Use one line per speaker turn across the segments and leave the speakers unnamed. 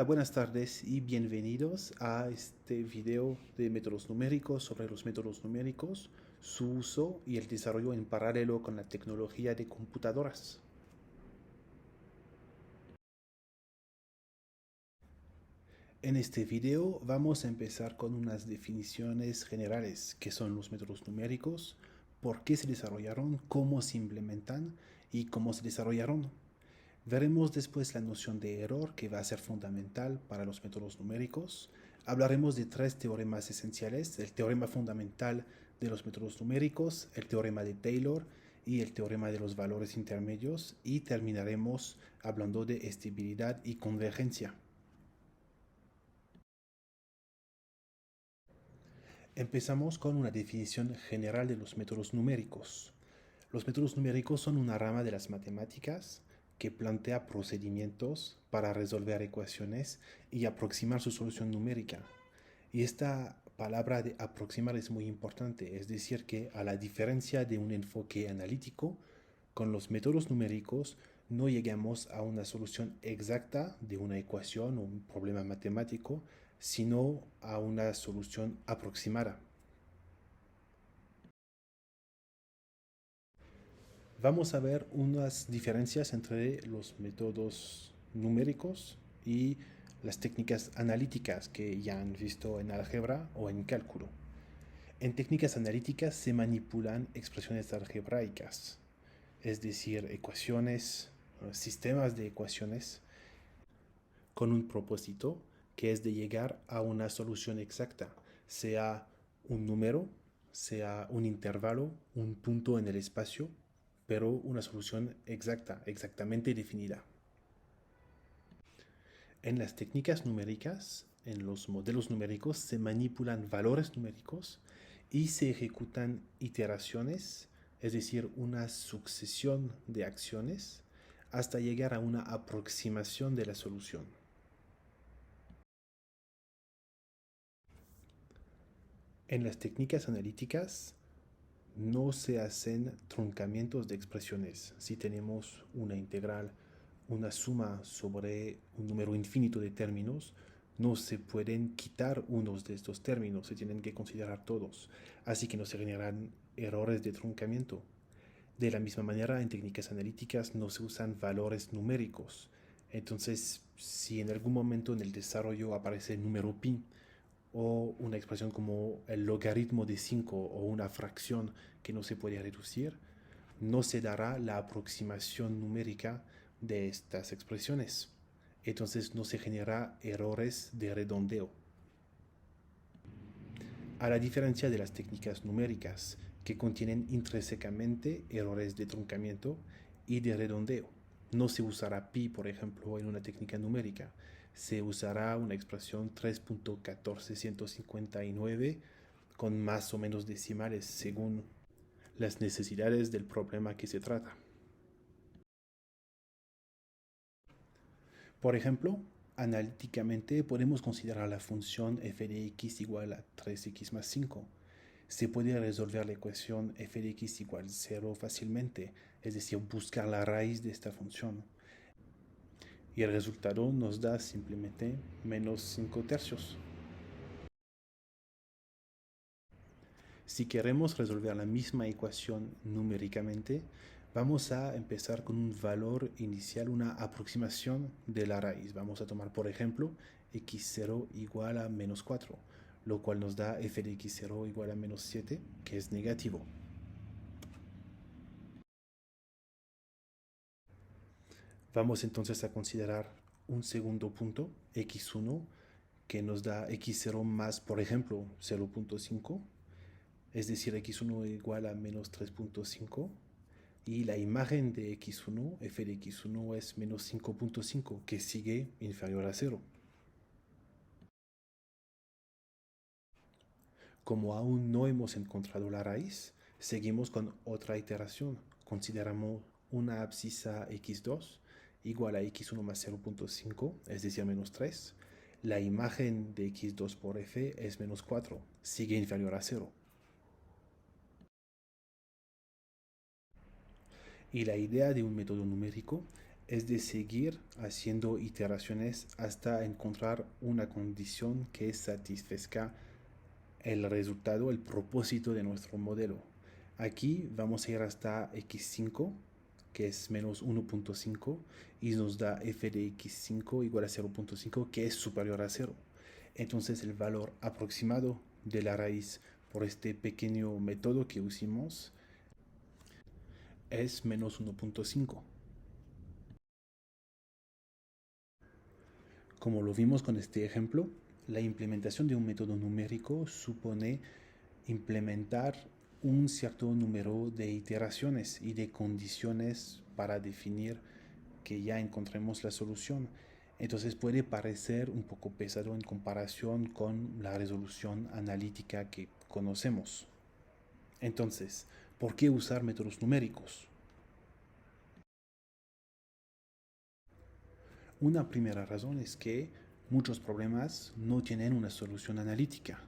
Hola, buenas tardes y bienvenidos a este video de métodos numéricos sobre los métodos numéricos, su uso y el desarrollo en paralelo con la tecnología de computadoras. En este video vamos a empezar con unas definiciones generales, que son los métodos numéricos, por qué se desarrollaron, cómo se implementan y cómo se desarrollaron. Veremos después la noción de error, que va a ser fundamental para los métodos numéricos. Hablaremos de tres teoremas esenciales: el teorema fundamental de los métodos numéricos, el teorema de Taylor y el teorema de los valores intermedios, y terminaremos hablando de estabilidad y convergencia. Empezamos con una definición general de los métodos numéricos. Los métodos numéricos son una rama de las matemáticas que plantea procedimientos para resolver ecuaciones y aproximar su solución numérica. Y esta palabra de aproximar es muy importante, es decir, que a la diferencia de un enfoque analítico, con los métodos numéricos no llegamos a una solución exacta de una ecuación o un problema matemático, sino a una solución aproximada. Vamos a ver unas diferencias entre los métodos numéricos y las técnicas analíticas que ya han visto en álgebra o en cálculo. En técnicas analíticas se manipulan expresiones algebraicas, es decir, ecuaciones, sistemas de ecuaciones, con un propósito que es de llegar a una solución exacta, sea un número, sea un intervalo, un punto en el espacio, pero una solución exacta, exactamente definida. En las técnicas numéricas, en los modelos numéricos, se manipulan valores numéricos y se ejecutan iteraciones, es decir, una sucesión de acciones, hasta llegar a una aproximación de la solución. En las técnicas analíticas no se hacen truncamientos de expresiones. Si tenemos una integral, una suma sobre un número infinito de términos, no se pueden quitar unos de estos términos, se tienen que considerar todos. Así que no se generan errores de truncamiento. De la misma manera, en técnicas analíticas no se usan valores numéricos. Entonces, si en algún momento en el desarrollo aparece el número pi, o una expresión como el logaritmo de 5 o una fracción que no se puede reducir, no se dará la aproximación numérica de estas expresiones. Entonces no se genera errores de redondeo. A la diferencia de las técnicas numéricas, que contienen intrínsecamente errores de truncamiento y de redondeo. No se usará pi, por ejemplo, en una técnica numérica. Se usará una expresión 3.14159 con más o menos decimales según las necesidades del problema que se trata. Por ejemplo, analíticamente podemos considerar la función f de x igual a 3x más 5. Se puede resolver la ecuación f de x igual a 0 fácilmente, es decir, buscar la raíz de esta función. Y el resultado nos da simplemente menos 5 tercios. Si queremos resolver la misma ecuación numéricamente, vamos a empezar con un valor inicial, una aproximación de la raíz. Vamos a tomar, por ejemplo, x0 igual a menos 4, lo cual nos da f de x0 igual a menos 7, que es negativo. Vamos entonces a considerar un segundo punto, x1, que nos da x0 más, por ejemplo, 0.5, es decir, x1 igual a menos 3.5, y la imagen de x1, f de x1 es menos 5.5, que sigue inferior a 0. Como aún no hemos encontrado la raíz, seguimos con otra iteración. Consideramos una abscisa x2 igual a x1 más 0.5, es decir, menos 3. La imagen de x2 por f es menos 4, sigue inferior a 0. Y la idea de un método numérico es de seguir haciendo iteraciones hasta encontrar una condición que satisfaga el resultado, el propósito de nuestro modelo. Aquí vamos a ir hasta x5, que es menos 1.5, y nos da f de x5 igual a 0.5, que es superior a 0. Entonces el valor aproximado de la raíz por este pequeño método que usamos es menos 1.5. Como lo vimos con este ejemplo, la implementación de un método numérico supone implementar un cierto número de iteraciones y de condiciones para definir que ya encontremos la solución. Entonces puede parecer un poco pesado en comparación con la resolución analítica que conocemos. Entonces, ¿por qué usar métodos numéricos? Una primera razón es que muchos problemas no tienen una solución analítica.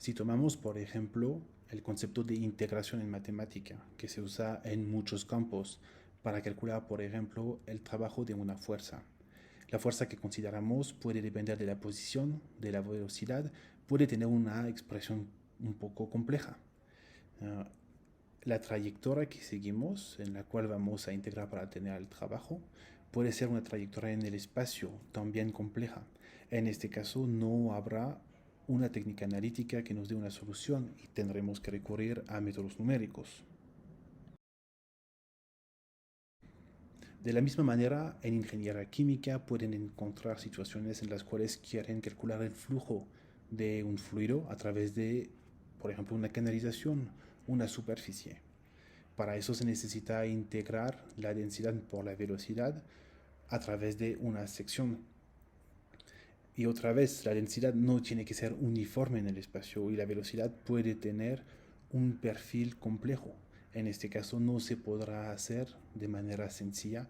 Si tomamos, por ejemplo, el concepto de integración en matemática, que se usa en muchos campos para calcular, por ejemplo, el trabajo de una fuerza. La fuerza que consideramos puede depender de la posición, de la velocidad, puede tener una expresión un poco compleja. Uh, la trayectoria que seguimos, en la cual vamos a integrar para tener el trabajo, puede ser una trayectoria en el espacio también compleja. En este caso no habrá una técnica analítica que nos dé una solución y tendremos que recurrir a métodos numéricos. De la misma manera, en ingeniería química pueden encontrar situaciones en las cuales quieren calcular el flujo de un fluido a través de, por ejemplo, una canalización, una superficie. Para eso se necesita integrar la densidad por la velocidad a través de una sección. Y otra vez, la densidad no tiene que ser uniforme en el espacio y la velocidad puede tener un perfil complejo. En este caso no se podrá hacer de manera sencilla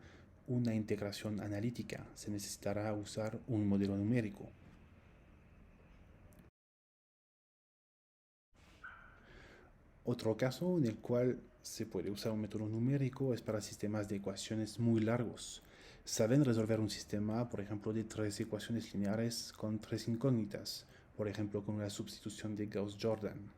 una integración analítica. Se necesitará usar un modelo numérico. Otro caso en el cual se puede usar un método numérico es para sistemas de ecuaciones muy largos. Saben resolver un sistema, por ejemplo, de tres ecuaciones lineares con tres incógnitas, por ejemplo, con una substitución de Gauss-Jordan.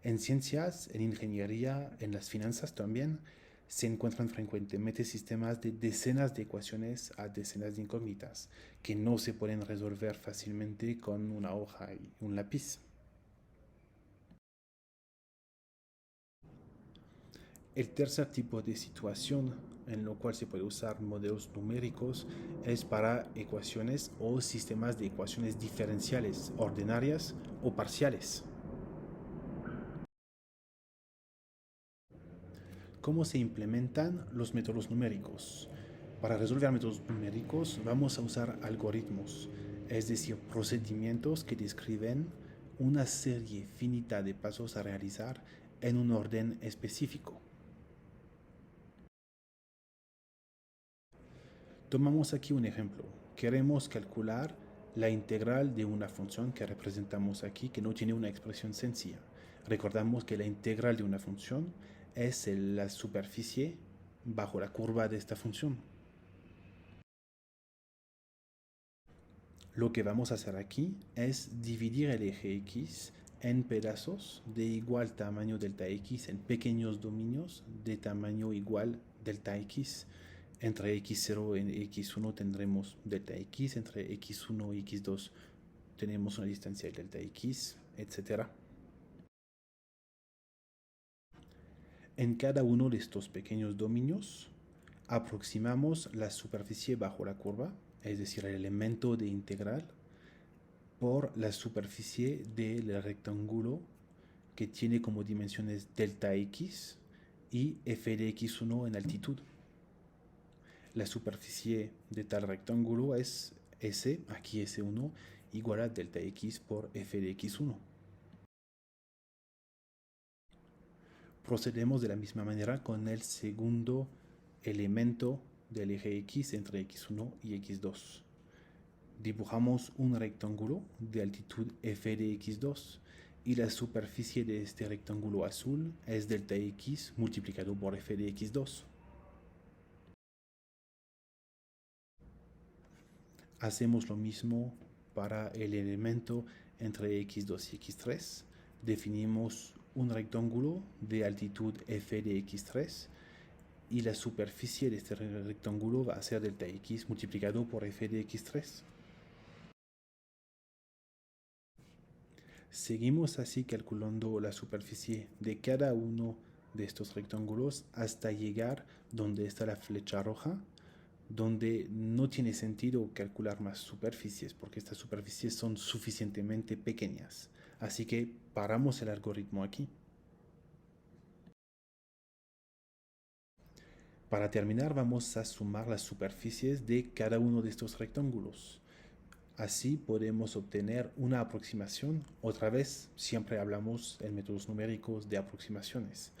En ciencias, en ingeniería, en las finanzas también, se encuentran frecuentemente sistemas de decenas de ecuaciones a decenas de incógnitas que no se pueden resolver fácilmente con una hoja y un lápiz. El tercer tipo de situación en lo cual se puede usar modelos numéricos es para ecuaciones o sistemas de ecuaciones diferenciales, ordinarias o parciales. ¿Cómo se implementan los métodos numéricos? Para resolver métodos numéricos vamos a usar algoritmos, es decir, procedimientos que describen una serie finita de pasos a realizar en un orden específico. Tomamos aquí un ejemplo. Queremos calcular la integral de una función que representamos aquí, que no tiene una expresión sencilla. Recordamos que la integral de una función es la superficie bajo la curva de esta función. Lo que vamos a hacer aquí es dividir el eje X en pedazos de igual tamaño delta X, en pequeños dominios de tamaño igual delta X. Entre x0 y x1 tendremos delta x, entre x1 y x2 tenemos una distancia de delta x, etc. En cada uno de estos pequeños dominios aproximamos la superficie bajo la curva, es decir, el elemento de integral, por la superficie del rectángulo que tiene como dimensiones delta x y f de x1 en altitud. La superficie de tal rectángulo es S, aquí S1, igual a delta x por f de x1. Procedemos de la misma manera con el segundo elemento del eje x entre x1 y x2. Dibujamos un rectángulo de altitud f de x2 y la superficie de este rectángulo azul es delta x multiplicado por f de x2. Hacemos lo mismo para el elemento entre x2 y x3. Definimos un rectángulo de altitud f de x3 y la superficie de este rectángulo va a ser delta x multiplicado por f de x3. Seguimos así calculando la superficie de cada uno de estos rectángulos hasta llegar donde está la flecha roja, donde no tiene sentido calcular más superficies porque estas superficies son suficientemente pequeñas. Así que paramos el algoritmo aquí. Para terminar vamos a sumar las superficies de cada uno de estos rectángulos. Así podemos obtener una aproximación. Otra vez, siempre hablamos en métodos numéricos de aproximaciones.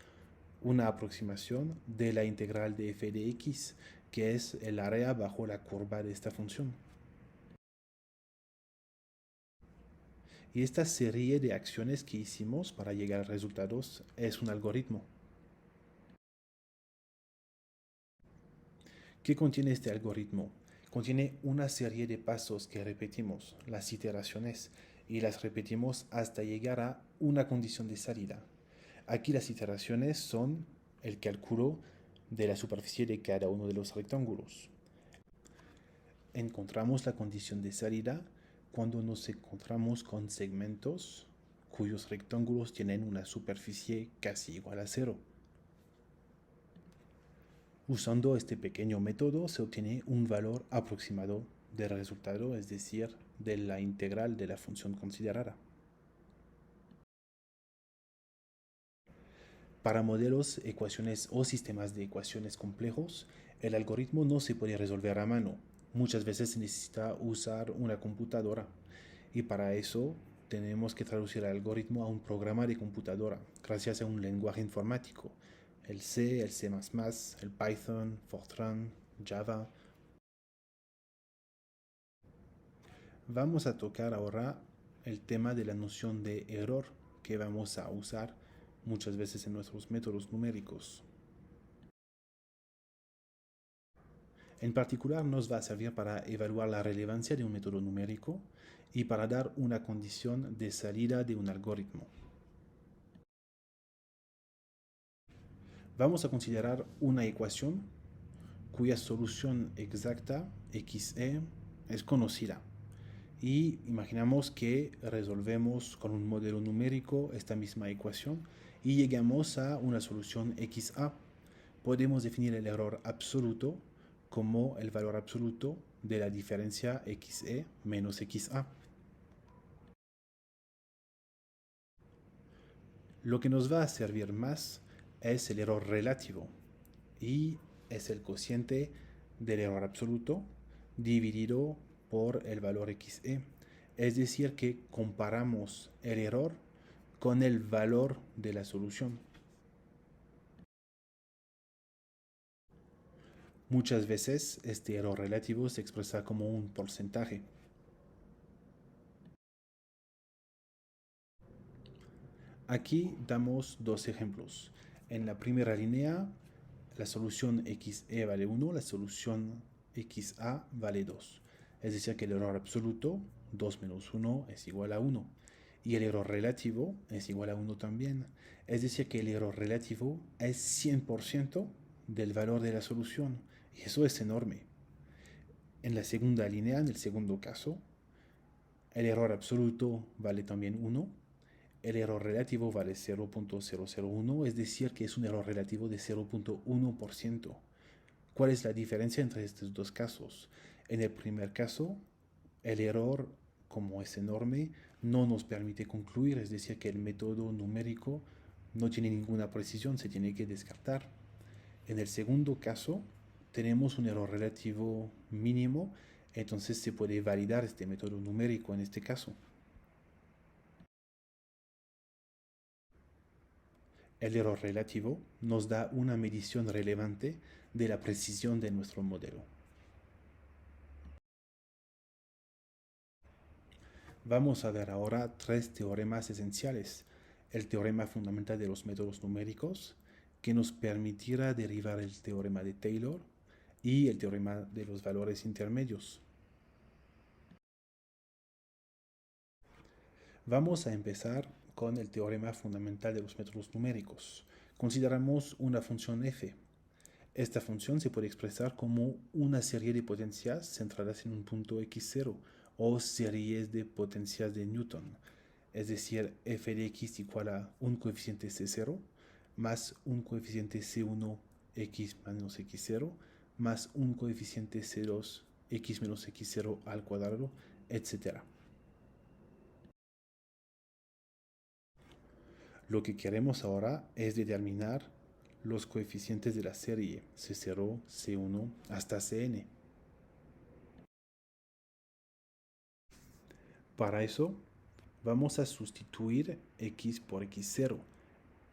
Una aproximación de la integral de f de x, que es el área bajo la curva de esta función. Y esta serie de acciones que hicimos para llegar a resultados es un algoritmo. ¿Qué contiene este algoritmo? Contiene una serie de pasos que repetimos, las iteraciones, y las repetimos hasta llegar a una condición de salida. Aquí las iteraciones son el cálculo de la superficie de cada uno de los rectángulos. Encontramos la condición de salida cuando nos encontramos con segmentos cuyos rectángulos tienen una superficie casi igual a cero. Usando este pequeño método se obtiene un valor aproximado del resultado, es decir, de la integral de la función considerada. Para modelos, ecuaciones o sistemas de ecuaciones complejos, el algoritmo no se puede resolver a mano. Muchas veces se necesita usar una computadora y para eso tenemos que traducir el algoritmo a un programa de computadora gracias a un lenguaje informático. El C, el C++, el Python, Fortran, Java. Vamos a tocar ahora el tema de la noción de error que vamos a usar muchas veces en nuestros métodos numéricos. En particular nos va a servir para evaluar la relevancia de un método numérico y para dar una condición de salida de un algoritmo. Vamos a considerar una ecuación cuya solución exacta, xe, es conocida. Y imaginamos que resolvemos con un modelo numérico esta misma ecuación y llegamos a una solución xa. Podemos definir el error absoluto como el valor absoluto de la diferencia xe menos xa. Lo que nos va a servir más es el error relativo y es el cociente del error absoluto dividido por el valor xe. Es decir, que comparamos el error con el valor de la solución. Muchas veces este error relativo se expresa como un porcentaje. Aquí damos dos ejemplos. En la primera línea, la solución xe vale 1, la solución xa vale 2. Es decir, que el error absoluto, 2 menos 1, es igual a 1. Y el error relativo es igual a 1 también. Es decir, que el error relativo es 100% del valor de la solución. Y eso es enorme. En la segunda línea, en el segundo caso, el error absoluto vale también 1. El error relativo vale 0.001, es decir, que es un error relativo de 0.1%. ¿Cuál es la diferencia entre estos dos casos? En el primer caso, el error, como es enorme, no nos permite concluir, es decir, que el método numérico no tiene ninguna precisión, se tiene que descartar. En el segundo caso, tenemos un error relativo mínimo, entonces se puede validar este método numérico en este caso. El error relativo nos da una medición relevante de la precisión de nuestro modelo. Vamos a ver ahora tres teoremas esenciales. El teorema fundamental de los métodos numéricos, que nos permitirá derivar el teorema de Taylor, y el teorema de los valores intermedios. Vamos a empezar con el teorema fundamental de los métodos numéricos. Consideramos una función f. Esta función se puede expresar como una serie de potencias centradas en un punto x0 o series de potencias de Newton. Es decir, f de x igual a un coeficiente c0 más un coeficiente c1 x menos x0 más un coeficiente c2 x menos x0 al cuadrado, etc. Lo que queremos ahora es determinar los coeficientes de la serie C0, C1 hasta Cn. Para eso, vamos a sustituir x por x0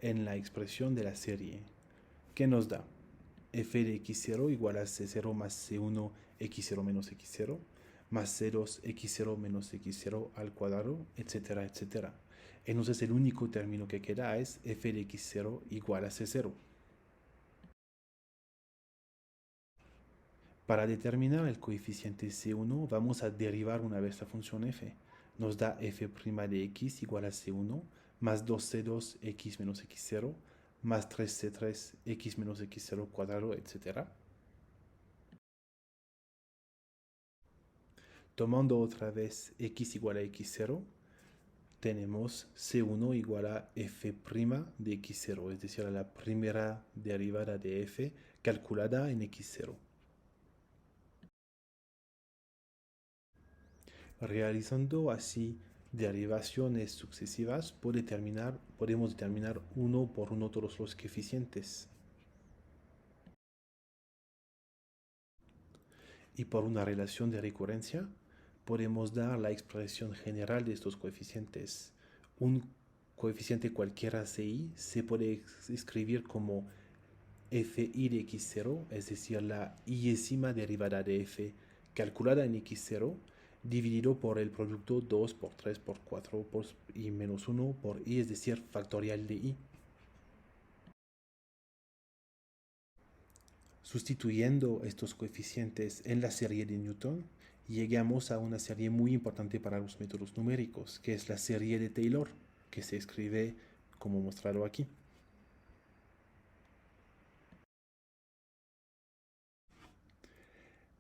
en la expresión de la serie, que nos da f de x0 igual a c0 más c1 x0 menos x0 más c2 x0 menos x0 al cuadrado, etcétera, etcétera. Entonces el único término que queda es f de x0 igual a c0. Para determinar el coeficiente C1 vamos a derivar una vez la función f. Nos da f' de x igual a C1 más 2C2 x menos x0 más 3C3 x menos x0 cuadrado, etc. Tomando otra vez x igual a x0, tenemos C1 igual a f' de x0, es decir, a la primera derivada de f calculada en x0. Realizando así derivaciones sucesivas, podemos determinar uno por uno todos los coeficientes. Y por una relación de recurrencia, podemos dar la expresión general de estos coeficientes. Un coeficiente cualquiera ci se puede escribir como fi de x0, es decir, la iésima derivada de f calculada en x0, dividido por el producto 2 por 3 por 4 y menos 1 por i, es decir, factorial de i. Sustituyendo estos coeficientes en la serie de Newton, llegamos a una serie muy importante para los métodos numéricos, que es la serie de Taylor, que se escribe como mostrado aquí.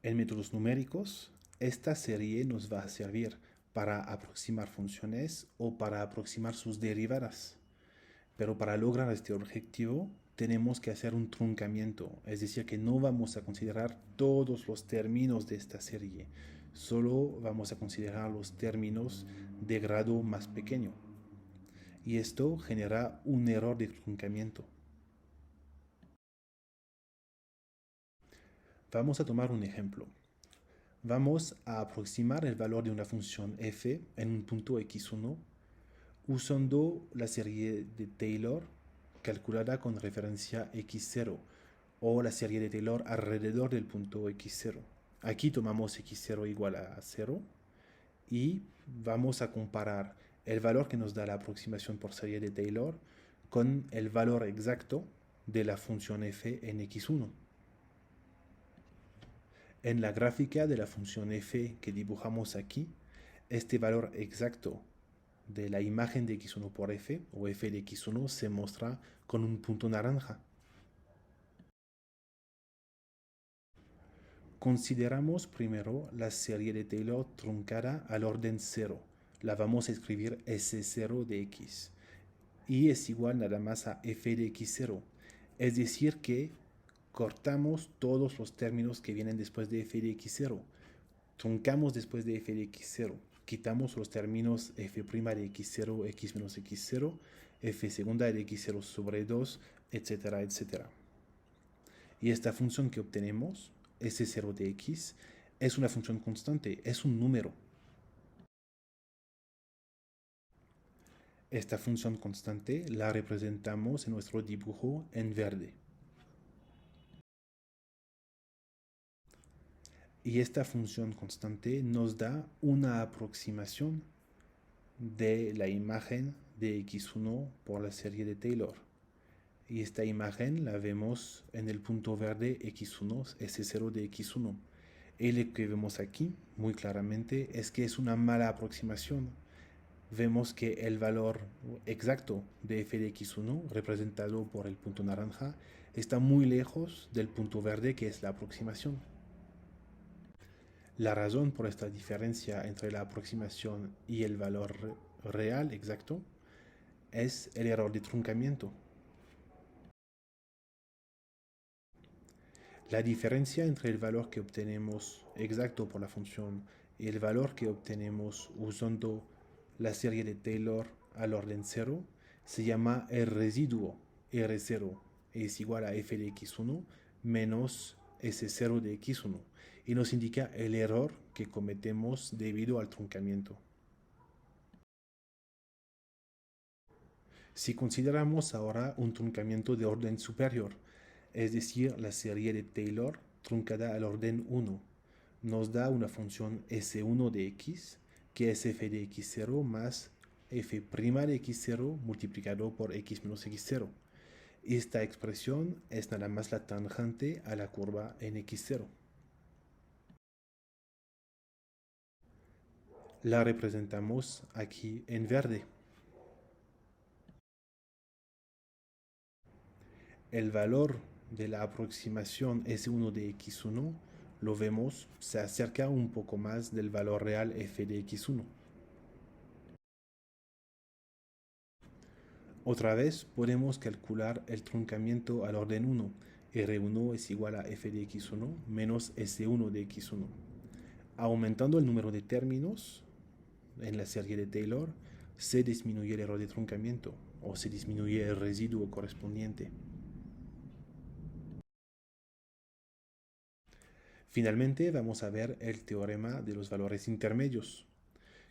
En métodos numéricos, esta serie nos va a servir para aproximar funciones o para aproximar sus derivadas. Pero para lograr este objetivo tenemos que hacer un truncamiento, es decir, que no vamos a considerar todos los términos de esta serie, solo vamos a considerar los términos de grado más pequeño. Y esto genera un error de truncamiento. Vamos a tomar un ejemplo. Vamos a aproximar el valor de una función f en un punto x1 usando la serie de Taylor calculada con referencia x0 o la serie de Taylor alrededor del punto x0. Aquí tomamos x0 igual a 0 y vamos a comparar el valor que nos da la aproximación por serie de Taylor con el valor exacto de la función f en x1. En la gráfica de la función f que dibujamos aquí, este valor exacto de la imagen de x1 por f o f de x1 se muestra con un punto naranja. Consideramos primero la serie de Taylor truncada al orden 0. La vamos a escribir S0 de x. Y es igual nada más a f de x0. Es decir que cortamos todos los términos que vienen después de f de x0. Truncamos después de f de x0. Quitamos los términos f' de x0, x menos x0, f segunda de x0 sobre 2, etcétera, etcétera. Y esta función que obtenemos, S0 de x, es una función constante, es un número. Esta función constante la representamos en nuestro dibujo en verde. Y esta función constante nos da una aproximación de la imagen de x1 por la serie de Taylor. Y esta imagen la vemos en el punto verde x1, S0 de x1. Y lo que vemos aquí muy claramente es que es una mala aproximación. Vemos que el valor exacto de f de x1, representado por el punto naranja, está muy lejos del punto verde, que es la aproximación. La razón por esta diferencia entre la aproximación y el valor real exacto es el error de truncamiento. La diferencia entre el valor que obtenemos exacto por la función y el valor que obtenemos usando la serie de Taylor al orden 0 se llama el residuo. R0 es igual a f de x1 menos S0 de x1 y nos indica el error que cometemos debido al truncamiento. Si consideramos ahora un truncamiento de orden superior, es decir, la serie de Taylor truncada al orden 1, nos da una función S1 de x, que es f de x0 más f' de x0 multiplicado por x menos x0. Esta expresión es nada más la tangente a la curva en x0. La representamos aquí en verde. El valor de la aproximación S1 de x1 lo vemos, se acerca un poco más del valor real f de x1. Otra vez podemos calcular el truncamiento al orden 1. R1 es igual a f de x1 menos S1 de x1. Aumentando el número de términos en la serie de Taylor, se disminuye el error de truncamiento o se disminuye el residuo correspondiente. Finalmente vamos a ver el teorema de los valores intermedios.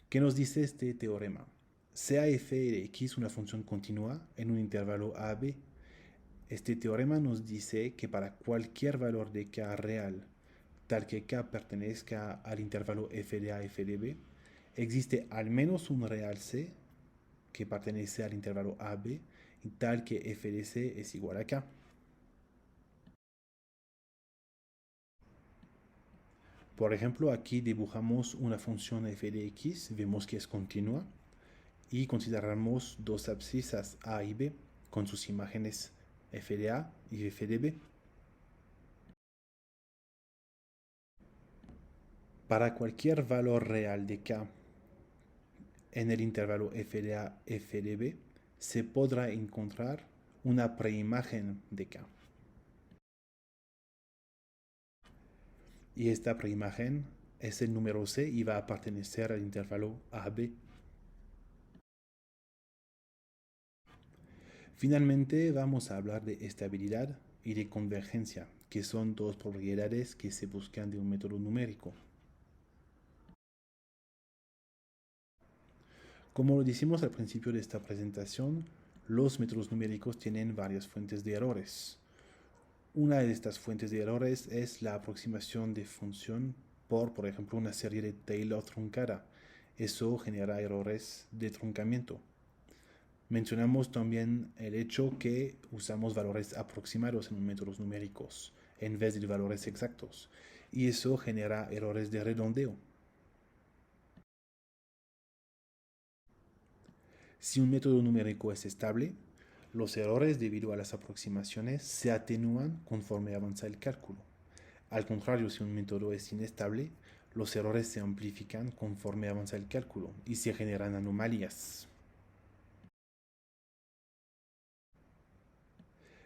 ¿Qué nos dice este teorema? Sea f de x una función continua en un intervalo a b. Este teorema nos dice que para cualquier valor de k real, tal que k pertenezca al intervalo f de a, f de b, existe al menos un real c que pertenece al intervalo a, b, y tal que f de c es igual a k. Por ejemplo, aquí dibujamos una función f de x, vemos que es continua, y consideramos dos abscisas a y b con sus imágenes f de a y f de b. Para cualquier valor real de k en el intervalo f de a, f de b, se podrá encontrar una preimagen de k. Y esta preimagen es el número c y va a pertenecer al intervalo a-b. Finalmente vamos a hablar de estabilidad y de convergencia, que son dos propiedades que se buscan de un método numérico. Como lo decimos al principio de esta presentación, los métodos numéricos tienen varias fuentes de errores. Una de estas fuentes de errores es la aproximación de función por ejemplo, una serie de Taylor truncada. Eso genera errores de truncamiento. Mencionamos también el hecho que usamos valores aproximados en métodos numéricos en vez de valores exactos. Y eso genera errores de redondeo. Si un método numérico es estable, los errores debido a las aproximaciones se atenúan conforme avanza el cálculo. Al contrario, si un método es inestable, los errores se amplifican conforme avanza el cálculo y se generan anomalías.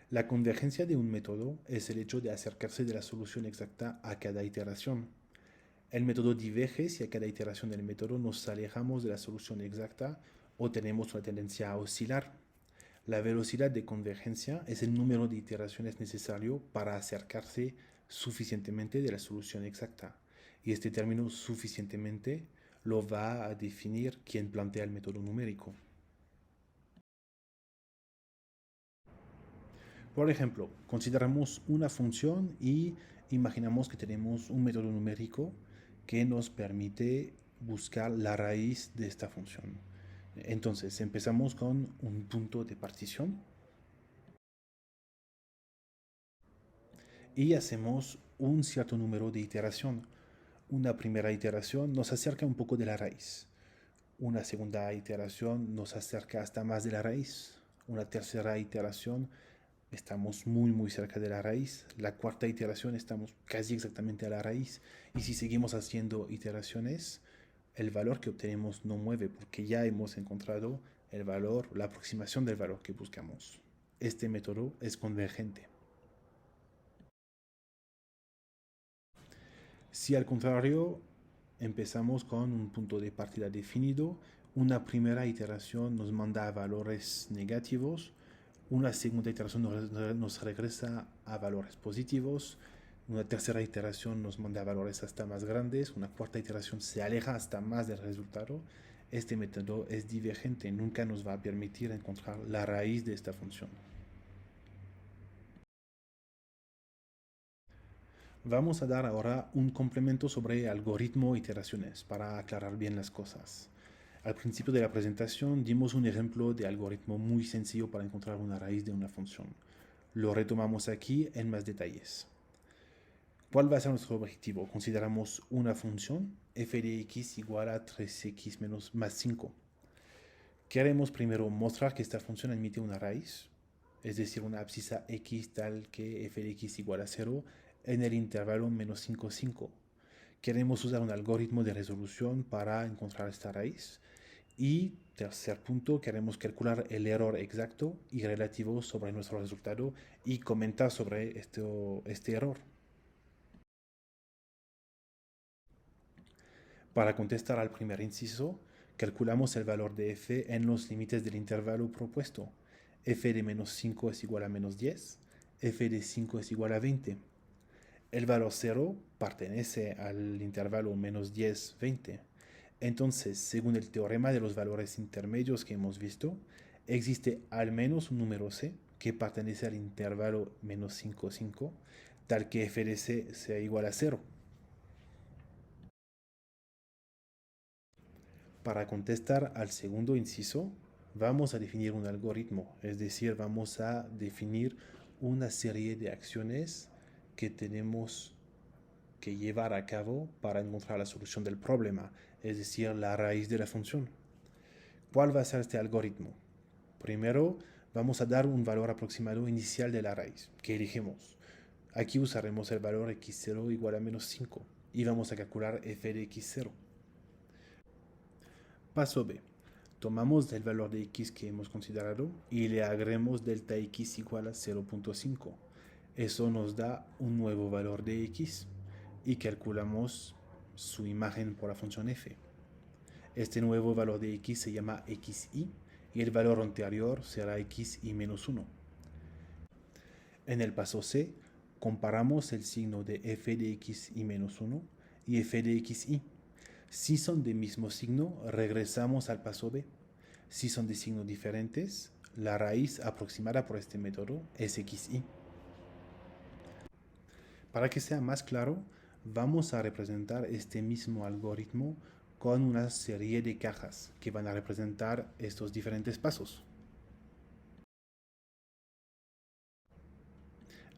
La convergencia de un método es el hecho de acercarse de la solución exacta a cada iteración. El método diverge si a cada iteración del método nos alejamos de la solución exacta o tenemos una tendencia a oscilar. La velocidad de convergencia es el número de iteraciones necesario para acercarse suficientemente de la solución exacta. Y este término suficientemente lo va a definir quien plantea el método numérico. Por ejemplo, consideramos una función y imaginamos que tenemos un método numérico que nos permite buscar la raíz de esta función. Entonces empezamos con un punto de partición y hacemos un cierto número de iteración. Una primera iteración nos acerca un poco de la raíz. Una segunda iteración nos acerca hasta más de la raíz. Una tercera iteración estamos muy cerca de la raíz. La cuarta iteración estamos casi exactamente a la raíz. Y si seguimos haciendo iteraciones, el valor que obtenemos no mueve porque ya hemos encontrado el valor, la aproximación del valor que buscamos. Este método es convergente. Si al contrario empezamos con un punto de partida definido, una primera iteración nos manda a valores negativos, una segunda iteración nos regresa a valores positivos, una tercera iteración nos manda a valores hasta más grandes, una cuarta iteración se aleja hasta más del resultado. Este método es divergente, nunca nos va a permitir encontrar la raíz de esta función. Vamos a dar ahora un complemento sobre algoritmo iteraciones para aclarar bien las cosas. Al principio de la presentación dimos un ejemplo de algoritmo muy sencillo para encontrar una raíz de una función. Lo retomamos aquí en más detalles. ¿Cuál va a ser nuestro objetivo? Consideramos una función f de x igual a 3x menos más 5. Queremos primero mostrar que esta función admite una raíz, es decir, una abscisa x tal que f de x igual a 0 en el intervalo menos 5, 5. Queremos usar un algoritmo de resolución para encontrar esta raíz. Y tercer punto, queremos calcular el error exacto y relativo sobre nuestro resultado y comentar sobre este error. Para contestar al primer inciso, calculamos el valor de f en los límites del intervalo propuesto. F de menos 5 es igual a menos 10, f de 5 es igual a 20. El valor 0 pertenece al intervalo menos 10, 20. Entonces, según el teorema de los valores intermedios que hemos visto, existe al menos un número c que pertenece al intervalo menos 5, 5, tal que f de c sea igual a 0. Para contestar al segundo inciso, vamos a definir un algoritmo, es decir, vamos a definir una serie de acciones que tenemos que llevar a cabo para encontrar la solución del problema, es decir, la raíz de la función. ¿Cuál va a ser este algoritmo? Primero, vamos a dar un valor aproximado inicial de la raíz, que elegimos. Aquí usaremos el valor x0 igual a menos 5 y vamos a calcular f de x0. Paso B. Tomamos el valor de x que hemos considerado y le agregamos delta x igual a 0.5. Eso nos da un nuevo valor de x y calculamos su imagen por la función f. Este nuevo valor de x se llama xi y el valor anterior será xi menos 1. En el paso C, comparamos el signo de f de xi menos 1 y f de xi. Si son del mismo signo, regresamos al paso B. Si son de signos diferentes, la raíz aproximada por este método es xi. Para que sea más claro, vamos a representar este mismo algoritmo con una serie de cajas que van a representar estos diferentes pasos.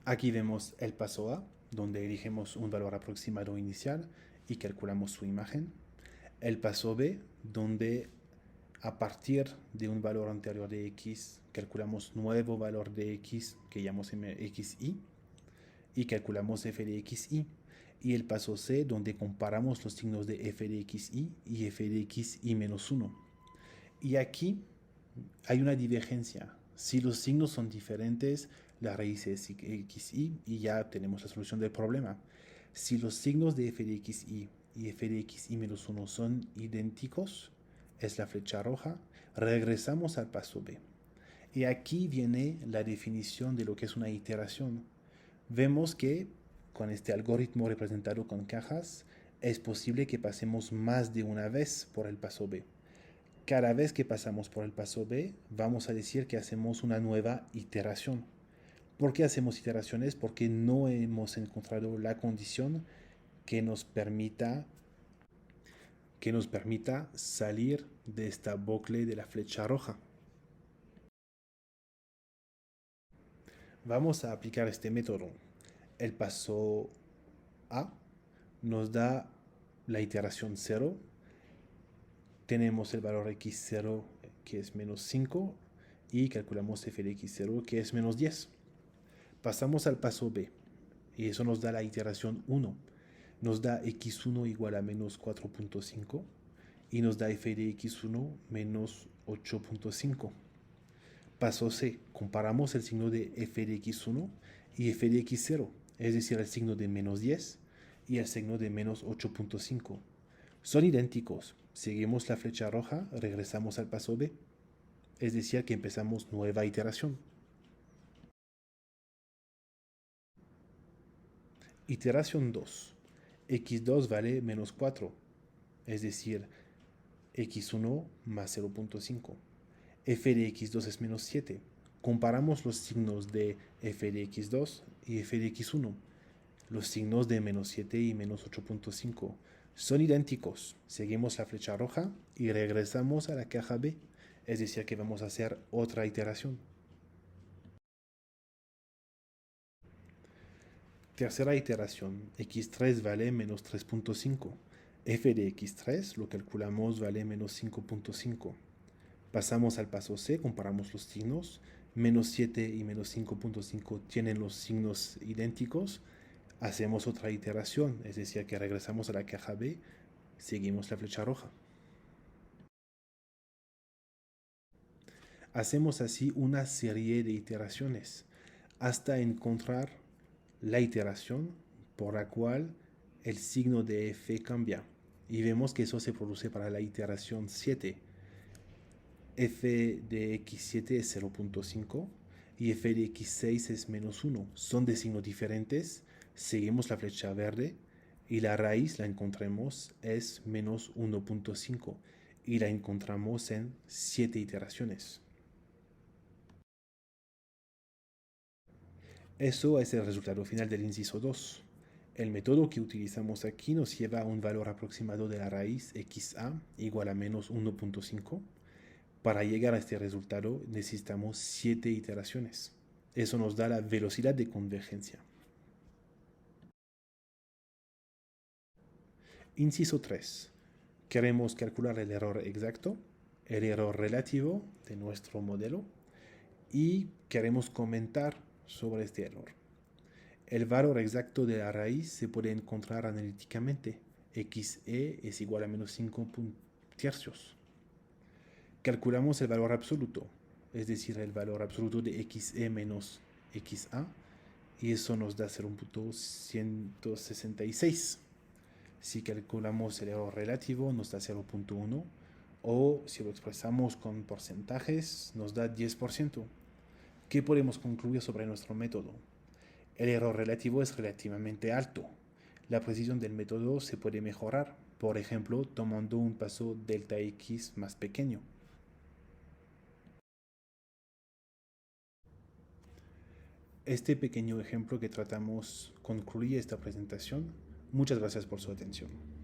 Aquí vemos el paso A, donde elegimos un valor aproximado inicial y calculamos su imagen. El paso B, donde a partir de un valor anterior de x, calculamos nuevo valor de x que llamamos xi y calculamos f de xi. Y el paso C, donde comparamos los signos de f de xi y f de xi menos 1. Y aquí hay una divergencia. Si los signos son diferentes, la raíz es xi y ya tenemos la solución del problema. Si los signos de f de xi y f de xi menos 1 son idénticos, es la flecha roja, regresamos al paso B. Y aquí viene la definición de lo que es una iteración. Vemos que con este algoritmo representado con cajas, es posible que pasemos más de una vez por el paso B. Cada vez que pasamos por el paso B, vamos a decir que hacemos una nueva iteración. ¿Por qué hacemos iteraciones? Porque no hemos encontrado la condición que nos permita que nos permita salir de esta bucle de la flecha roja. Vamos a aplicar este método. El paso A nos da la iteración 0. Tenemos el valor x0 que es menos 5 y calculamos f de x0 que es menos 10. Pasamos al paso B y eso nos da la iteración 1. Nos da x1 igual a menos 4.5 y nos da f de x1 menos 8.5. Paso C, comparamos el signo de f de x1 y f de x0, es decir, el signo de menos 10 y el signo de menos 8.5. Son idénticos. Seguimos la flecha roja, regresamos al paso B, es decir, que empezamos nueva iteración. Iteración 2. x2 vale menos 4, es decir, x1 más 0.5. f de x2 es menos 7. Comparamos los signos de f de x2 y f de x1. Los signos de menos 7 y menos 8.5 son idénticos. Seguimos la flecha roja y regresamos a la caja B, es decir, que vamos a hacer otra iteración. Tercera iteración, x3 vale menos 3.5. f de x3 lo calculamos vale menos 5.5. Pasamos al paso C, comparamos los signos. Menos 7 y menos 5.5 tienen los signos idénticos. Hacemos otra iteración, es decir, que regresamos a la caja B, seguimos la flecha roja. Hacemos así una serie de iteraciones hasta encontrar la iteración por la cual el signo de f cambia. Y vemos que eso se produce para la iteración 7. f de x7 es 0.5 y f de x6 es menos 1. Son de signos diferentes. Seguimos la flecha verde y la raíz la encontramos es menos 1.5 y la encontramos en 7 iteraciones. Eso es el resultado final del inciso 2. El método que utilizamos aquí nos lleva a un valor aproximado de la raíz xa igual a menos 1.5. Para llegar a este resultado necesitamos 7 iteraciones. Eso nos da la velocidad de convergencia. Inciso 3. Queremos calcular el error exacto, el error relativo de nuestro modelo y queremos comentar sobre este error. El valor exacto de la raíz se puede encontrar analíticamente. xe es igual a menos 5 tercios. Calculamos el valor absoluto, es decir, el valor absoluto de xe menos xa, y eso nos da 0.166. Si calculamos el error relativo, nos da 0.1, o si lo expresamos con porcentajes, nos da 10%. ¿Qué podemos concluir sobre nuestro método? El error relativo es relativamente alto. La precisión del método se puede mejorar, por ejemplo, tomando un paso delta x más pequeño. Este pequeño ejemplo que tratamos concluye esta presentación. Muchas gracias por su atención.